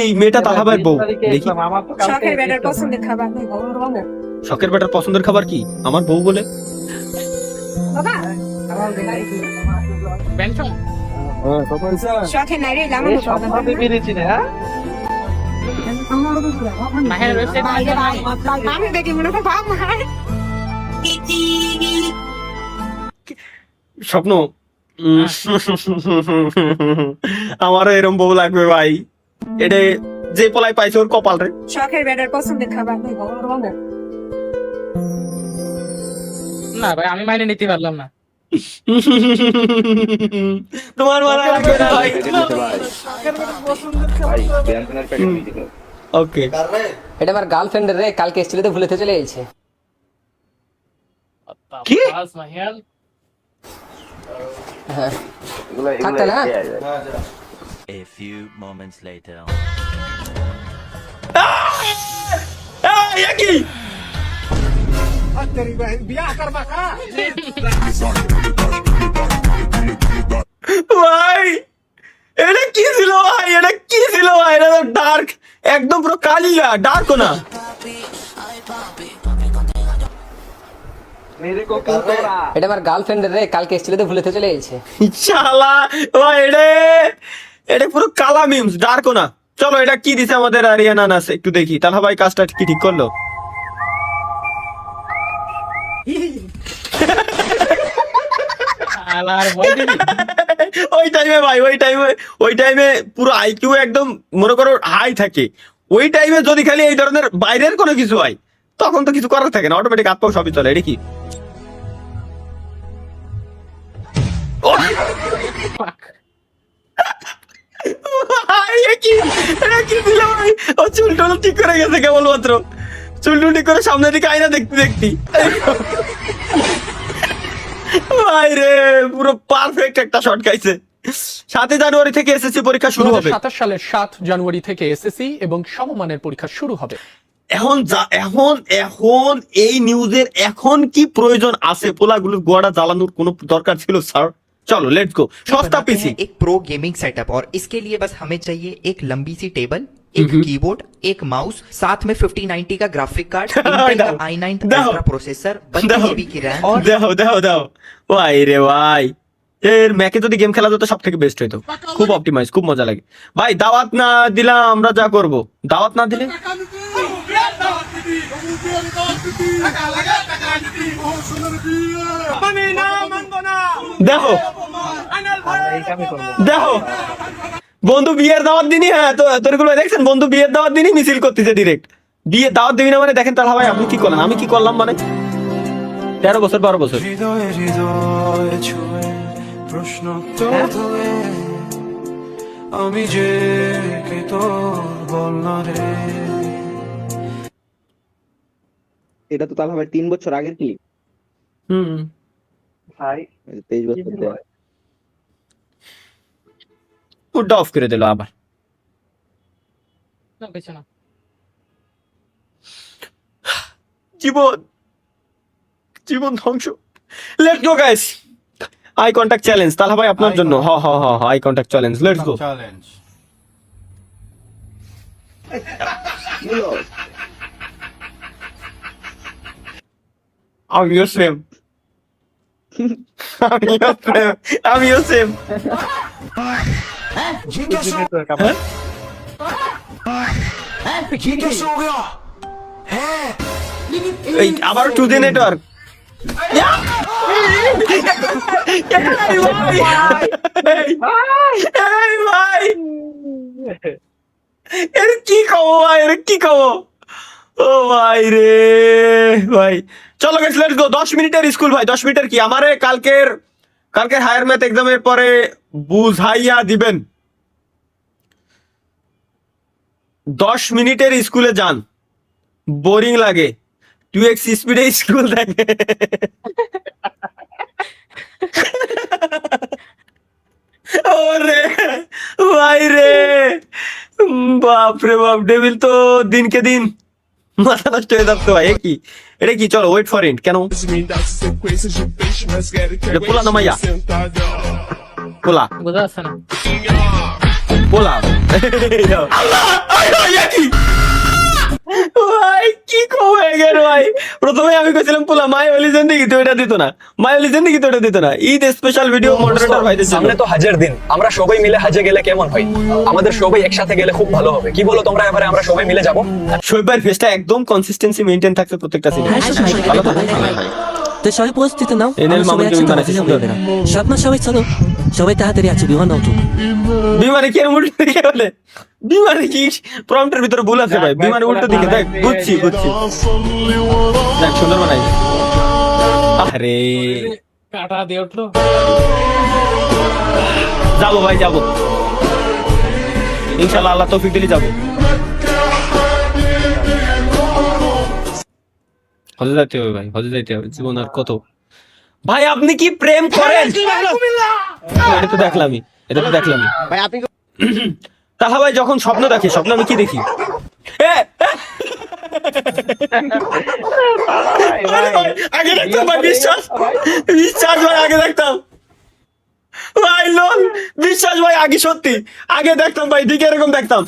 এই মেয়েটা তালহা ভাই বউ। দেখি শখের বেটার পছন্দের খাবার শখের বেটার পছন্দের খাবার কি? আমার বউ বলে। শখের নাই রে আমার আমি দেখি মনে হয় বাপ মার স্বপ্ন আমারও এরম বউ লাগবে ভাই। এটা যে পলাই পাইছে ওর কপাল রে। শখের বেটার পছন্দের খাবার না ভাই আমি মাইনে নিতে পারলাম না। তোমার মারা লাগবে না ভাই। ওকে এটা আমার গার্লফ্রেন্ড রে, কালকে এসেছিল তো ভুলেতে চলে গেছে। কি? হ্যাঁ থাকতে না। A few moments later. এই কি ভাই এটা কি ছিল ভাই? এটা কি ছিল ভাই? এটা তো ডার্ক একদম পুরো কালিয়া, ডার্ক না। এটা আমার গার্লফ্রেন্ড রে, কালকে এসেছিল তো ভুলেতে চলে গেছে। শালা ভাই এটা পুরো কালা মিমস, ডার্ক না। চলো এটা কি দিছে আমাদের আরিয়ানা নাস, একটু দেখি তাহলে ভাই কাজটা কি ঠিক করলো। ওই টাইমে ভাই ওই টাইমে পুরো আইকিউ একদম মনে করো হাই থাকে। ওই টাইমে যদি খালি এই ধরনের বাইরের কোনো কিছু হয় তখন তো কিছু করার থাকে না, অটোমেটিক হাত পা সবই চলে। এটা কি? ও চুল টুল ঠিক করে গেছে কেবলমাত্র, চুল টুল ঠিক করে সামনের দিকে আয়না দেখতে ভাই রে পুরো পারফেক্ট একটা শট খাইছে। 7 জানুয়ারি থেকে এসএসসি পরীক্ষা শুরু হবে। 2027 সালের 7 জানুয়ারি থেকে এসএসসি এবং সমমানের পরীক্ষা শুরু হবে। এখন এই নিউজের এখন কি প্রয়োজন আছে? পোলাগুলোর গোয়াটা জ্বালানোর কোনো দরকার ছিল স্যার? चलो लेट्स गो। सस्ता पीसी एक प्रो गेमिंग सेटअप और इसके लिए बस हमें चाहिए एक लंबी सी टेबल, एक कीबोर्ड, एक माउस, साथ में 5090 का ग्राफिक कार्ड, इंटेल का i9 अल्ट्रा प्रोसेसर, 32 GB की रैम और দাও ভাই রে ভাই এর ম্যাকে যদি গেম খেলা যেত সব থেকে বেস্ট হইতো। খুব অপটিমাইজ, খুব মজা লাগে ভাই। দাওয়াত না দিলাম আমরা যা করব, দাওয়াত না দিলে দেখো বন্ধু বিয়ের দাওয়াত দিনই। হ্যাঁ তো তোরগুলো দেখছেন, বন্ধু বিয়ের দাওয়াত দিনই মিছিল করতেছে ডিরেক্ট। বিয়ের দাওয়াত দিবি না মানে দেখেন তাহলে ভাই আপনি কি করলেন, আমি কি করলাম মানে 13 বছর 12 বছর। এটা তো তাহলে ভাই 3 বছর আগের ক্লিপ ভাই, 23 বছর ফুড অফ করে দিল আবার। জীবন ধ্বংস। Let's go guys, eye contact challenge. তাহলে ভাই আপনার জন্য eye contact challenge, let's go. আমিও সেম এই আবার 2D নেটওয়ার্ক। এর কি খাবো ভাই, এর কি খাবো? ও ভাই রে ভাই চলো গাইস লেটস গো। 10 মিনিটের স্কুল ভাই, 10 মিনিটের কি আমারে কালকের হায়ার ম্যাথ এক্সামের পরে বুঝাইয়া দিবেন। 10 মিনিটের স্কুলে যান, বোরিং লাগে। 2x স্পিডে স্কুল থাকে। ওরে ভাই রে বাপ রে বাপ, ডেভিল তো দিনকে দিন মাথা নষ্ট হয়ে যাচ্ছে ভাই। এটা কি চলো ওয়েট ফর ইট। কেন পোলা নামাইয়া পোলা পোলাও ভাই কি কমে গেল ভাই। প্রথমে আমি কইছিলাম পোলাও, মাই ওলি জিন্দেগি তো এটা দিত না, মাই ওলি জিন্দেগি তো এটা দিত না। ঈদ স্পেশাল ভিডিও মডারেটর ভাইদের জন্য। সামনে তো হাজের দিন, আমরা সবাই মিলে হাজে গেলে কেমন হয়? আমাদের সবাই একসাথে গেলে খুব ভালো হবে, কি বলো তোমরা? এবারে আমরা সবাই মিলে যাবো। শোয়েব ভাইয়ের ফেসটা একদম কনসিস্টেন্সি মেইনটেইন থাকছে প্রত্যেকটা সিনে। ভালো তো? তো সবাই প্রস্তুত নাও, এনএল আমরা সবাই মামুন একসাথে বানাইছে হাজে সুন্দর। যাবো। স্বপ্ন সবাই চলো, সবাই তাড়াতাড়ি আছে, বিমান নাও তুমি। বিমানে কি উল্টো দিকে বলে? বিমানে কি প্রম্পটের ভিতরে ভুল আছে ভাই? বিমানে উল্টো দিকে দেখ, বুঝছি বুঝছি। দেখ সুন্দর বানাইছে। আরে কাটা দিয়ে উঠলো। যাবো ভাই যাবো, ইনশাআল্লাহ আল্লাহ তৌফিক দিলে যাবো। হজে যাইতে হবে ভাই, হজে যাইতে হবে, জীবন আর কত। ভাই আপনি কি প্রেম করেন? এটা তো দেখলামই, এটা তো দেখলামই ভাই আপনি তাহা ভাই যখন স্বপ্ন দেখি, স্বপ্ন আমি কি দেখি? আগে দেখতাম ভাই, বিশ্বাস বিশ্বাস ভাই আগে দেখতাম ভাই, লোন বিশ্বাস ভাই আগে, সত্যি আগে দেখতাম ভাই, ঠিক এরকম দেখতাম।